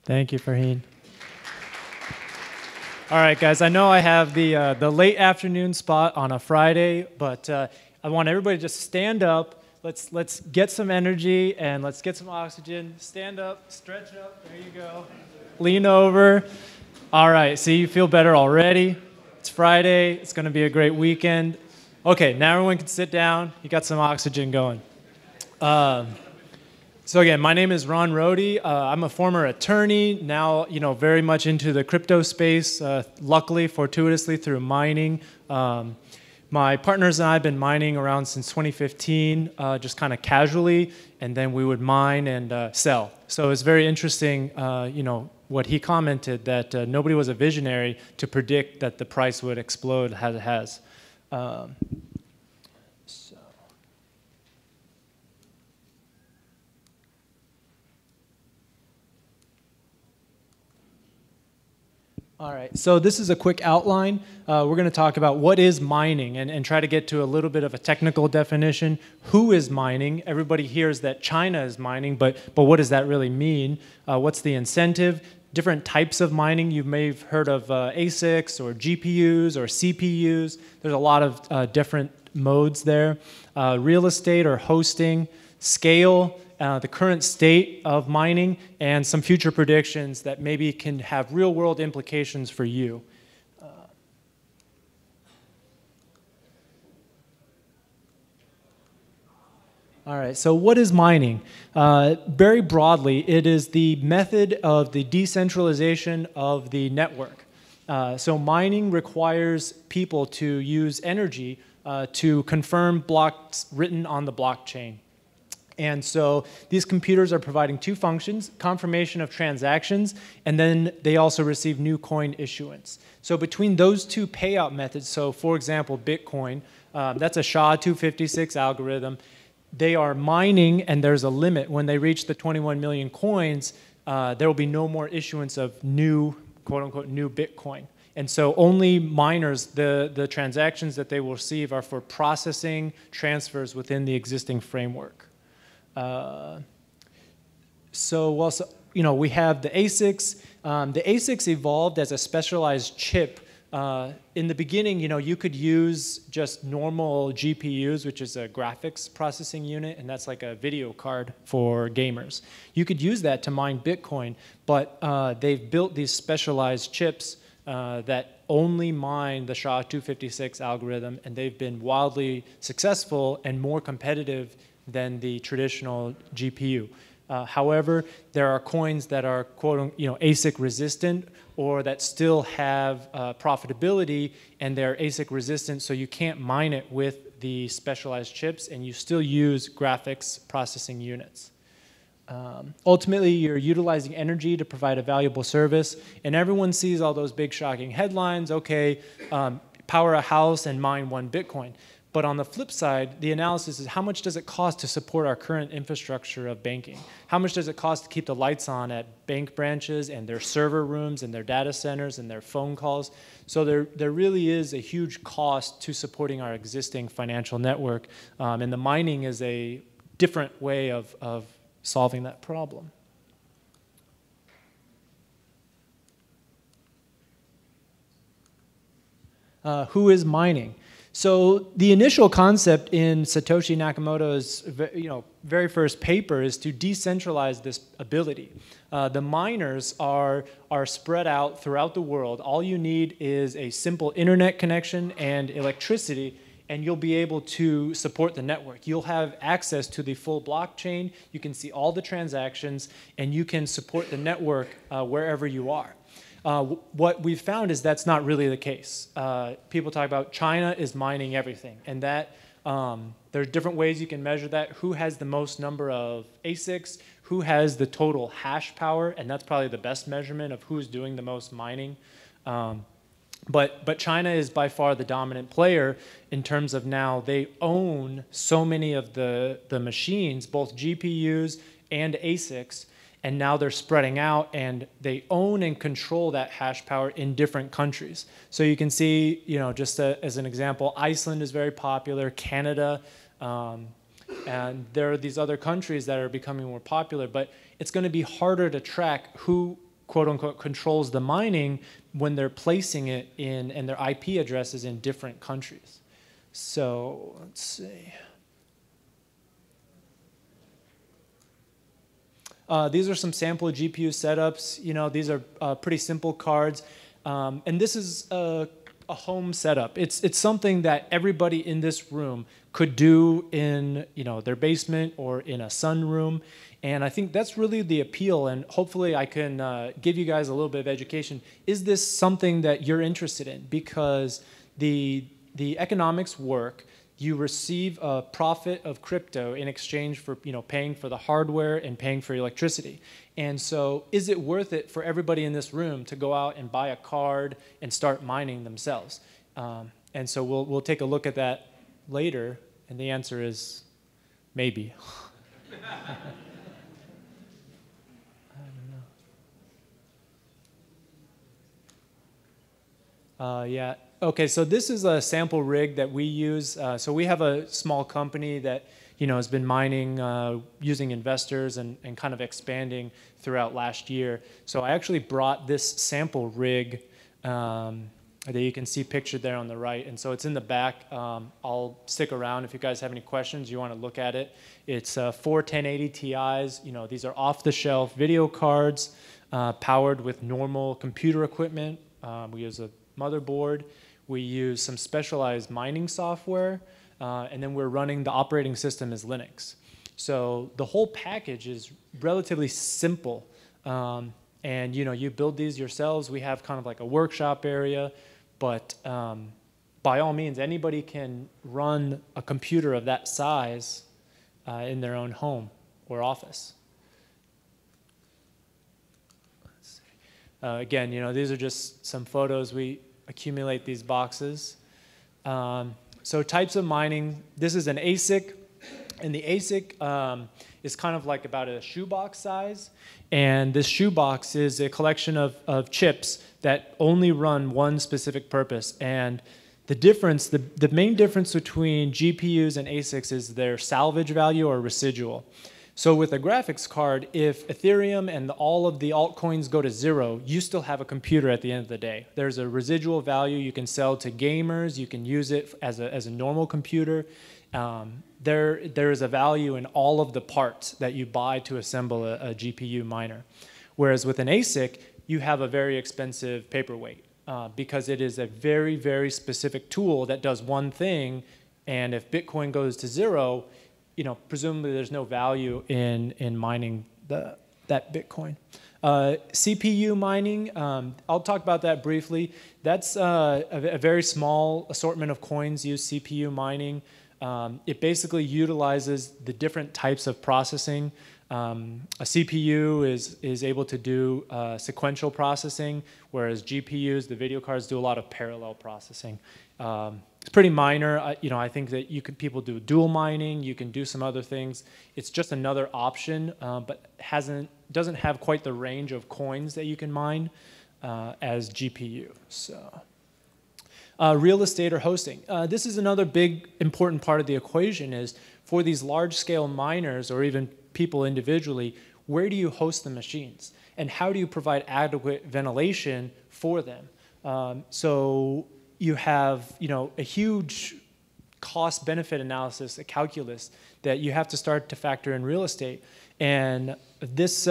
Thank you, Farheen. All right, guys, I know I have the late afternoon spot on a Friday, but I want everybody to just stand up. Let's get some energy and let's get some oxygen. Stand up, stretch up. There you go. Lean over. All right, see, you feel better already. It's Friday. It's going to be a great weekend. Okay, now everyone can sit down. You got some oxygen going. So again, my name is Ron Rohde. I'm a former attorney, now very much into the crypto space, luckily, fortuitously, through mining. My partners and I have been mining around since 2015, just kind of casually, and then we would mine and sell. So it's very interesting, what he commented, that nobody was a visionary to predict that the price would explode as it has. All right, so this is a quick outline. We're going to talk about what is mining and try to get to a little bit of a technical definition. Who is mining? Everybody hears that China is mining, but what does that really mean? What's the incentive? Different types of mining. You may have heard of ASICs or GPUs or CPUs. There's a lot of different modes there. Real estate or hosting, scale, the current state of mining, and some future predictions that maybe can have real-world implications for you. All right, so what is mining? Very broadly, it is the method of the decentralization of the network. So mining requires people to use energy to confirm blocks written on the blockchain. And so these computers are providing two functions: confirmation of transactions, and then they also receive new coin issuance. So between those two payout methods, so for example, Bitcoin, that's a SHA-256 algorithm. They are mining, and there's a limit. When they reach the 21 million coins, there will be no more issuance of new, quote unquote, new Bitcoin. And so only miners, the transactions that they will receive are for processing transfers within the existing framework. We have the ASICs. The ASICs evolved as a specialized chip. In the beginning, you could use just normal GPUs, which is a graphics processing unit, and that's like a video card for gamers. You could use that to mine Bitcoin, but they've built these specialized chips that only mine the SHA-256 algorithm, and they've been wildly successful and more competitive than the traditional GPU. However, there are coins that are ASIC resistant, or that still have profitability, and they're ASIC resistant, so you can't mine it with the specialized chips, and you still use graphics processing units. Ultimately, you're utilizing energy to provide a valuable service, and everyone sees all those big shocking headlines. Okay, power a house and mine 1 Bitcoin. But on the flip side, the analysis is how much does it cost to support our current infrastructure of banking? How much does it cost to keep the lights on at bank branches and their server rooms and their data centers and their phone calls? So there really is a huge cost to supporting our existing financial network, and the mining is a different way of solving that problem. Who is mining? So the initial concept in Satoshi Nakamoto's very first paper is to decentralize this ability. The miners are spread out throughout the world. All you need is a simple internet connection and electricity, and you'll be able to support the network. You'll have access to the full blockchain. You can see all the transactions, and you can support the network wherever you are. What we've found is that's not really the case. People talk about China is mining everything, and that there's different ways you can measure that. Who has the most number of ASICs? Who has the total hash power? And that's probably the best measurement of who's doing the most mining. But China is by far the dominant player in terms of now they own so many of the machines, both GPUs and ASICs, and now they're spreading out, and they own and control that hash power in different countries. So you can see, just as an example, Iceland is very popular, Canada, and there are these other countries that are becoming more popular, but it's going to be harder to track who quote unquote controls the mining when they're placing it in, and their IP addresses in different countries. So let's see. These are some sample GPU setups. You know, these are pretty simple cards. And this is a home setup. It's something that everybody in this room could do in, you know, their basement or in a sunroom. And I think that's really the appeal, and hopefully I can give you guys a little bit of education. Is this something that you're interested in? Because the economics work. You receive a profit of crypto in exchange for, you know, paying for the hardware and paying for electricity. And so is it worth it for everybody in this room to go out and buy a card and start mining themselves? And so we'll take a look at that later, and the answer is maybe. Yeah. Okay, so this is a sample rig that we use. So we have a small company that, you know, has been mining using investors and kind of expanding throughout last year. So I actually brought this sample rig that you can see pictured there on the right. And so it's in the back. I'll stick around if you guys have any questions, you want to look at it. It's 4 1080 Ti's. You know, these are off-the-shelf video cards powered with normal computer equipment. We use a motherboard. We use some specialized mining software, and then we're running the operating system as Linux. So the whole package is relatively simple. And you know, you build these yourselves. We have kind of like a workshop area, but by all means, anybody can run a computer of that size in their own home or office. Again, you know, these are just some photos. We accumulate these boxes. So types of mining, this is an ASIC, and the ASIC is kind of like about a shoebox size, and this shoebox is a collection of chips that only run one specific purpose. And the difference, the main difference between GPUs and ASICs is their salvage value or residual. So with a graphics card, if Ethereum and all of the altcoins go to zero, you still have a computer at the end of the day. There's a residual value you can sell to gamers. You can use it as a normal computer. There is a value in all of the parts that you buy to assemble a GPU miner. Whereas with an ASIC, you have a very expensive paperweight because it is a very, very specific tool that does one thing. And if Bitcoin goes to zero, you know, presumably there's no value in mining that Bitcoin. CPU mining, I'll talk about that briefly. That's a very small assortment of coins use CPU mining. It basically utilizes the different types of processing. A CPU is able to do sequential processing, whereas GPUs, the video cards, do a lot of parallel processing. It's pretty minor. You know, I think that people do dual mining. You can do some other things. It's just another option, but doesn't have quite the range of coins that you can mine as GPU. So, real estate or hosting. This is another big important part of the equation. Is for these large-scale miners or even people individually, where do you host the machines, and how do you provide adequate ventilation for them? So you have, you know, a huge cost-benefit analysis, a calculus that you have to start to factor in real estate. And this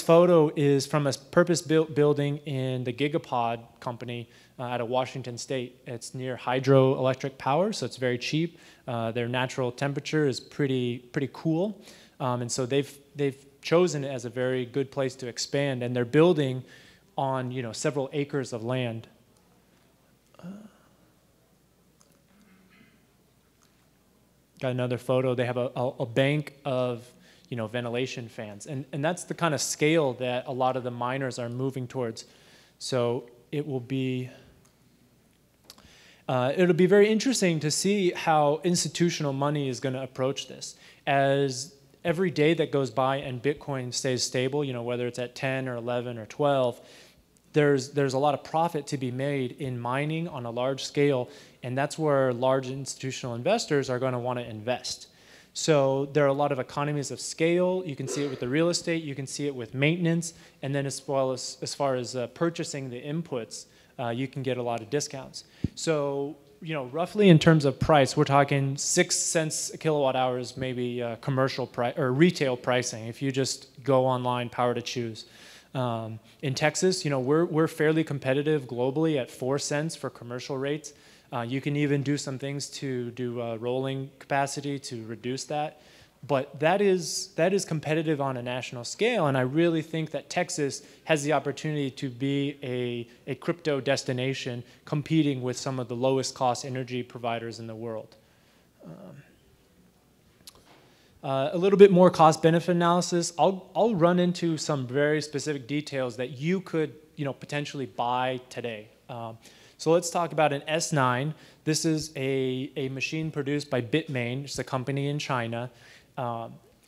photo is from a purpose-built building in the Gigapod company out of Washington State. It's near hydroelectric power, so it's very cheap. Their natural temperature is pretty cool, and so they've chosen it as a very good place to expand. And they're building on, you know, several acres of land. Got another photo. They have a bank of, you know, ventilation fans, and that's the kind of scale that a lot of the miners are moving towards. So it'll be very interesting to see how institutional money is going to approach this. As every day that goes by and Bitcoin stays stable, you know, whether it's at 10 or 11 or 12, there's a lot of profit to be made in mining on a large scale, and that's where large institutional investors are going to want to invest. So there are a lot of economies of scale. You can see it with the real estate, you can see it with maintenance, and then as far as purchasing the inputs, you can get a lot of discounts. So, you know, roughly in terms of price, we're talking 6 cents a kilowatt hours, maybe commercial price or retail pricing. If you just go online, power to choose. In Texas, you know, we're fairly competitive globally at 4 cents for commercial rates. You can even do some things to do rolling capacity to reduce that. But that is competitive on a national scale, and I really think that Texas has the opportunity to be a crypto destination competing with some of the lowest cost energy providers in the world. A little bit more cost-benefit analysis. I'll run into some very specific details that you could, you know, potentially buy today. So let's talk about an S9. This is a machine produced by Bitmain. It's a company in China.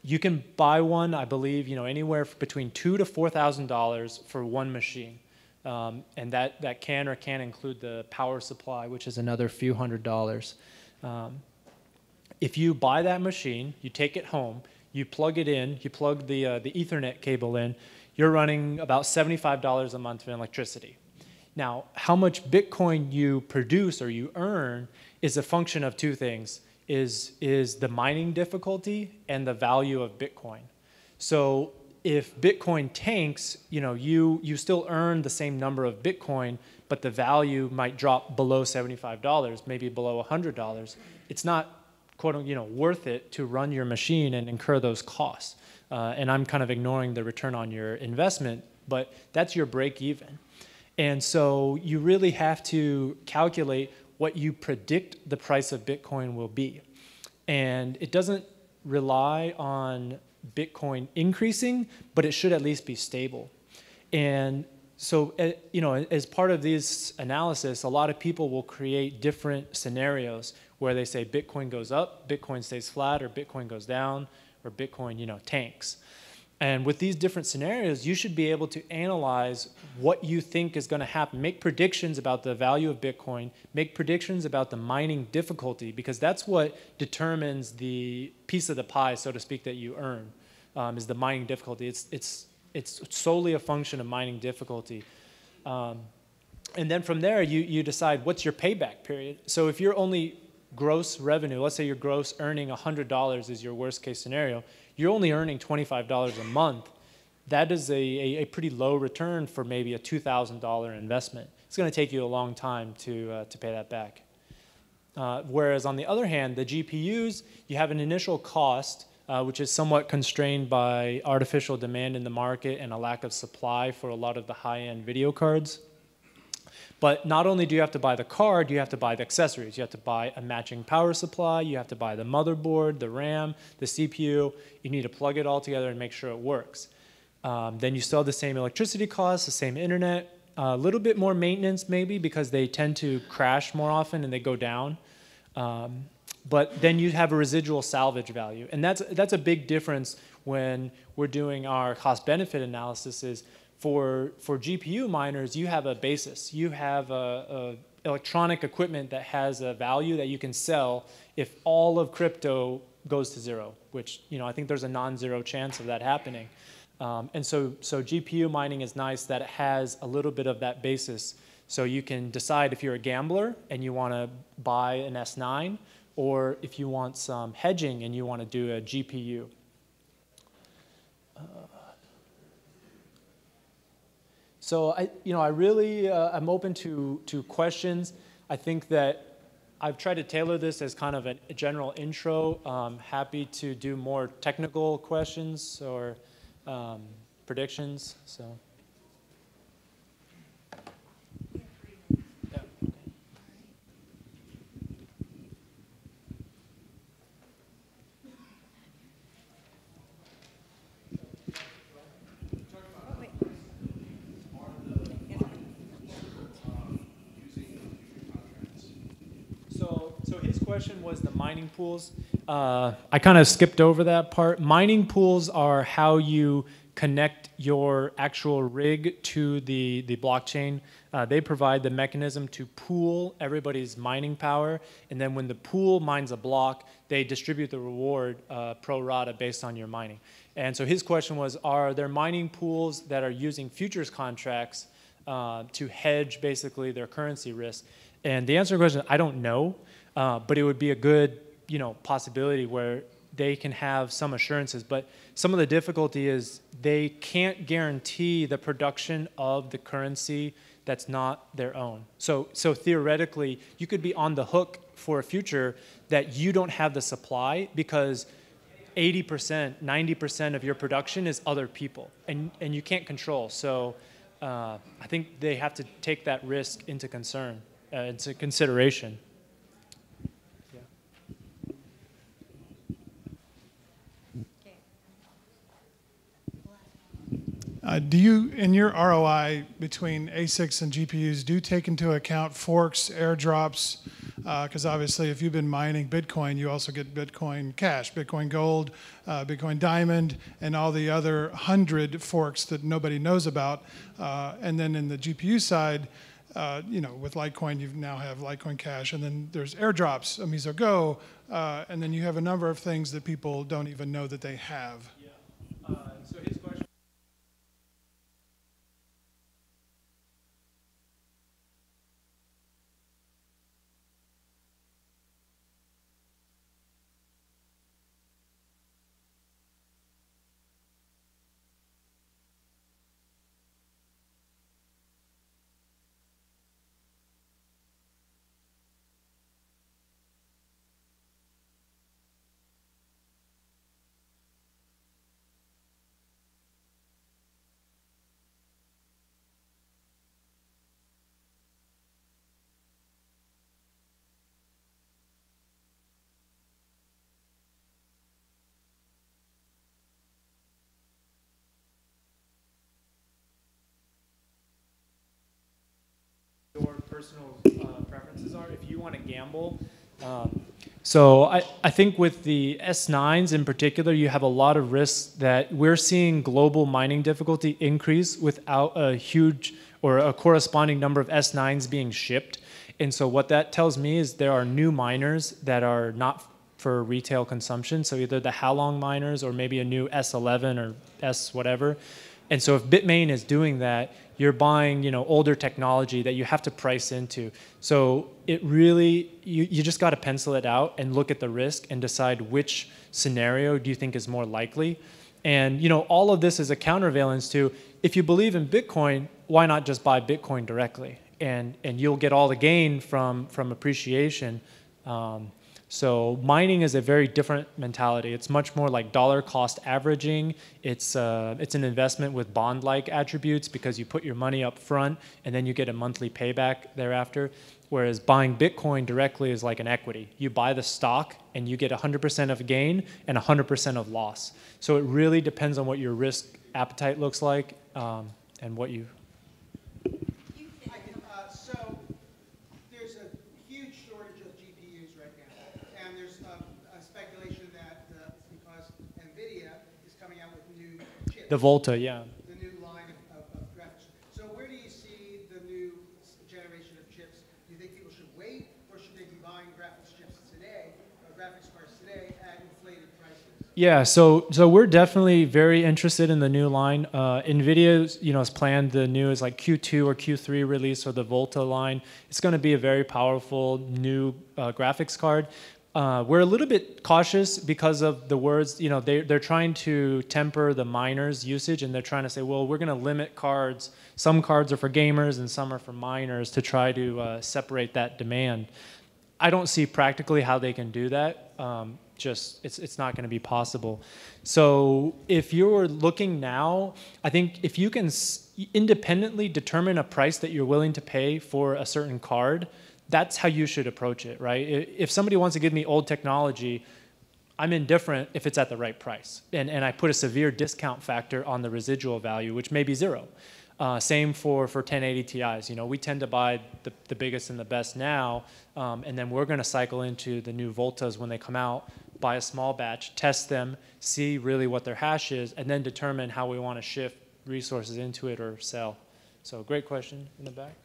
You can buy one, I believe, you know, anywhere between $2,000 to $4,000 for one machine, and that can or can't include the power supply, which is another few $100s. If you buy that machine, you take it home, you plug it in, you plug the Ethernet cable in, you're running about $75 a month for electricity. Now, how much Bitcoin you produce or you earn is a function of two things. Is the mining difficulty and the value of Bitcoin. So if Bitcoin tanks, you know, you still earn the same number of Bitcoin, but the value might drop below $75, maybe below $100. It's not, quote unquote, you know, worth it to run your machine and incur those costs. And I'm kind of ignoring the return on your investment, but that's your break even. And so you really have to calculate what you predict the price of Bitcoin will be. And it doesn't rely on Bitcoin increasing, but it should at least be stable. And so, you know, as part of this analysis, a lot of people will create different scenarios where they say Bitcoin goes up, Bitcoin stays flat, or Bitcoin goes down, or Bitcoin, you know, tanks. And with these different scenarios, you should be able to analyze what you think is going to happen. Make predictions about the value of Bitcoin. Make predictions about the mining difficulty, because that's what determines the piece of the pie, so to speak, that you earn, is the mining difficulty. It's solely a function of mining difficulty. And then from there, you decide what's your payback period. So if you're only gross revenue, let's say your gross earning $100 is your worst case scenario, you're only earning $25 a month. That is a pretty low return for maybe a $2,000 investment. It's going to take you a long time to pay that back. Whereas on the other hand, the GPUs, you have an initial cost, which is somewhat constrained by artificial demand in the market and a lack of supply for a lot of the high-end video cards. But not only do you have to buy the card, you have to buy the accessories. You have to buy a matching power supply, you have to buy the motherboard, the RAM, the CPU. You need to plug it all together and make sure it works. Then you still have the same electricity costs, the same internet, a little bit more maintenance maybe because they tend to crash more often and they go down. But then you have a residual salvage value. And that's a big difference when we're doing our cost-benefit analysis. Is for GPU miners, you have a basis. You have a electronic equipment that has a value that you can sell if all of crypto goes to zero, which, you know, I think there's a non-zero chance of that happening. And so GPU mining is nice that it has a little bit of that basis. So you can decide if you're a gambler and you want to buy an S9, or if you want some hedging and you want to do a GPU. So I really I'm open to questions. I think that I've tried to tailor this as kind of a general intro. Happy to do more technical questions or predictions. So. So his question was the mining pools. I kind of skipped over that part. Mining pools are how you connect your actual rig to the blockchain. They provide the mechanism to pool everybody's mining power, and then when the pool mines a block, they distribute the reward pro rata based on your mining. And so his question was, are there mining pools that are using futures contracts to hedge basically their currency risk? And the answer to the question, I don't know, but it would be a good, possibility where they can have some assurances. But some of the difficulty is they can't guarantee the production of the currency that's not their own. So theoretically, you could be on the hook for a future that you don't have the supply because 80%, 90% of your production is other people, and you can't control. So I think they have to take that risk into consideration. Do you, in your ROI between ASICs and GPUs, do you take into account forks, airdrops? Because obviously, if you've been mining Bitcoin, you also get Bitcoin Cash, Bitcoin Gold, Bitcoin Diamond, and all the other 100 forks that nobody knows about. And then in the GPU side, with Litecoin, you now have Litecoin Cash, and then there's airdrops, Amiso Go, and then you have a number of things that people don't even know that they have. Yeah. So his question. Your personal preferences are if you want to gamble. So I think with the S9s in particular, you have a lot of risks that we're seeing global mining difficulty increase without a huge or a corresponding number of S9s being shipped. And so what that tells me is there are new miners that are not for retail consumption. So either the Halong miners or maybe a new S11 or S whatever. And so if Bitmain is doing that, you're buying, older technology that you have to price into. So it really, you just got to pencil it out and look at the risk and decide which scenario do you think is more likely. And, all of this is a countervalence to, if you believe in Bitcoin, why not just buy Bitcoin directly? And you'll get all the gain from appreciation. So mining is a very different mentality. It's much more like dollar cost averaging. It's an investment with bond-like attributes because you put your money up front and then you get a monthly payback thereafter. Whereas buying Bitcoin directly is like an equity. You buy the stock and you get 100% of gain and 100% of loss. So it really depends on what your risk appetite looks like and what you... So there's a huge shortage of GPUs right now, and there's a speculation that it's because Nvidia is coming out with new chips. The Volta, yeah. The new line of graphics. So where do you see the new generation of chips? Do you think people should wait, or should they be buying graphics chips today, or graphics cards today at inflated prices? Yeah, so we're definitely very interested in the new line. Nvidia, has planned the new is like Q2 or Q3 release for the Volta line. It's going to be a very powerful new graphics card. We're a little bit cautious because of the words. They're trying to temper the miners' usage, and they're trying to say, well, we're going to limit cards. Some cards are for gamers, and some are for miners to try to separate that demand. I don't see practically how they can do that. It's not going to be possible. So if you're looking now, I think if you can independently determine a price that you're willing to pay for a certain card, that's how you should approach it, right? If somebody wants to give me old technology, I'm indifferent if it's at the right price. And I put a severe discount factor on the residual value, which may be zero. Same for 1080 Ti's. We tend to buy the biggest and the best now, and then we're going to cycle into the new Voltas when they come out, buy a small batch, test them, see really what their hash is, and then determine how we want to shift resources into it or sell. So great question in the back.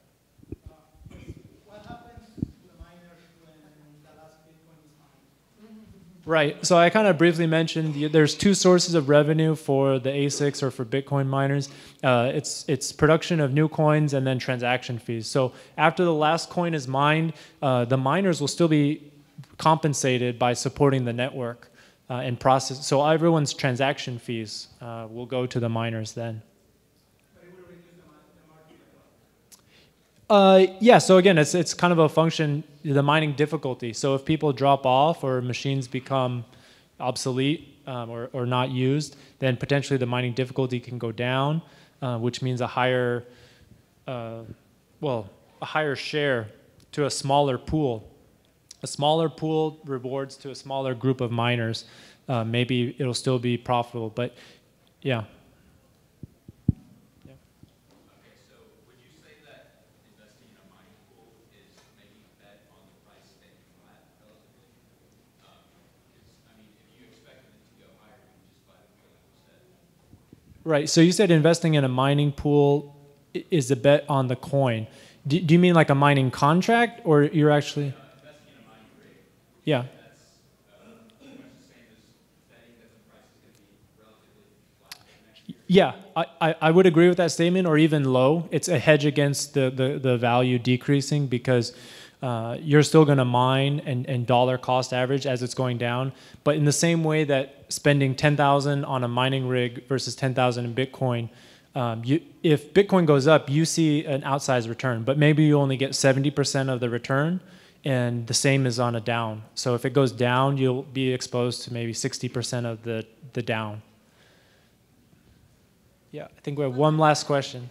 What happens to the miners when the last Bitcoin is mined? Right. So I kind of briefly mentioned there's two sources of revenue for the ASICs or for Bitcoin miners. It's production of new coins and then transaction fees. So after the last coin is mined, the miners will still be compensated by supporting the network and process. So everyone's transaction fees will go to the miners then. Yeah, so again, it's kind of a function, the mining difficulty. So if people drop off or machines become obsolete or not used, then potentially the mining difficulty can go down, which means a higher share to a smaller pool. A smaller pool rewards to a smaller group of miners. Maybe it'll still be profitable, but yeah. Right. So you said investing in a mining pool is a bet on the coin. Do you mean like a mining contract, or you're actually? Investing in a mining rig. Yeah. That's pretty much the same as betting that the price is going to be relatively flat next year. Yeah, I would agree with that statement, or even low. It's a hedge against the value decreasing because you're still going to mine and dollar cost average as it's going down. But in the same way that spending 10,000 on a mining rig versus 10,000 in Bitcoin, if Bitcoin goes up, you see an outsized return, but maybe you only get 70% of the return, and the same is on a down. So if it goes down, you'll be exposed to maybe 60% of the down. Yeah, I think we have one last question.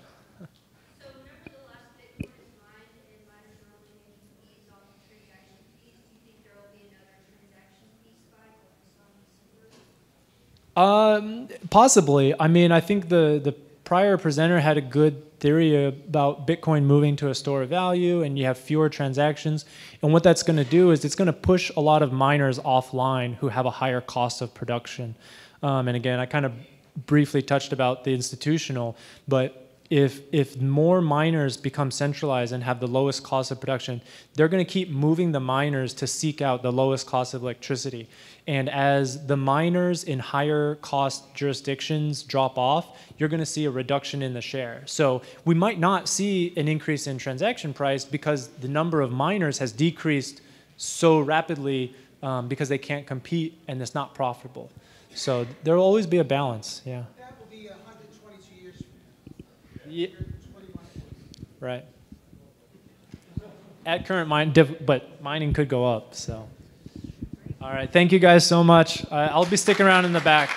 Possibly. I mean, I think the prior presenter had a good theory about Bitcoin moving to a store of value, and you have fewer transactions. And what that's going to do is it's going to push a lot of miners offline who have a higher cost of production. And again, I kind of briefly touched about the institutional, but if more miners become centralized and have the lowest cost of production, they're going to keep moving the miners to seek out the lowest cost of electricity. And as the miners in higher cost jurisdictions drop off, you're going to see a reduction in the share. So we might not see an increase in transaction price because the number of miners has decreased so rapidly because they can't compete and it's not profitable. So there will always be a balance. Yeah. That will be 122 years from now. Yeah. Right. At current mine, but mining could go up. So. All right. Thank you guys so much. I'll be sticking around in the back.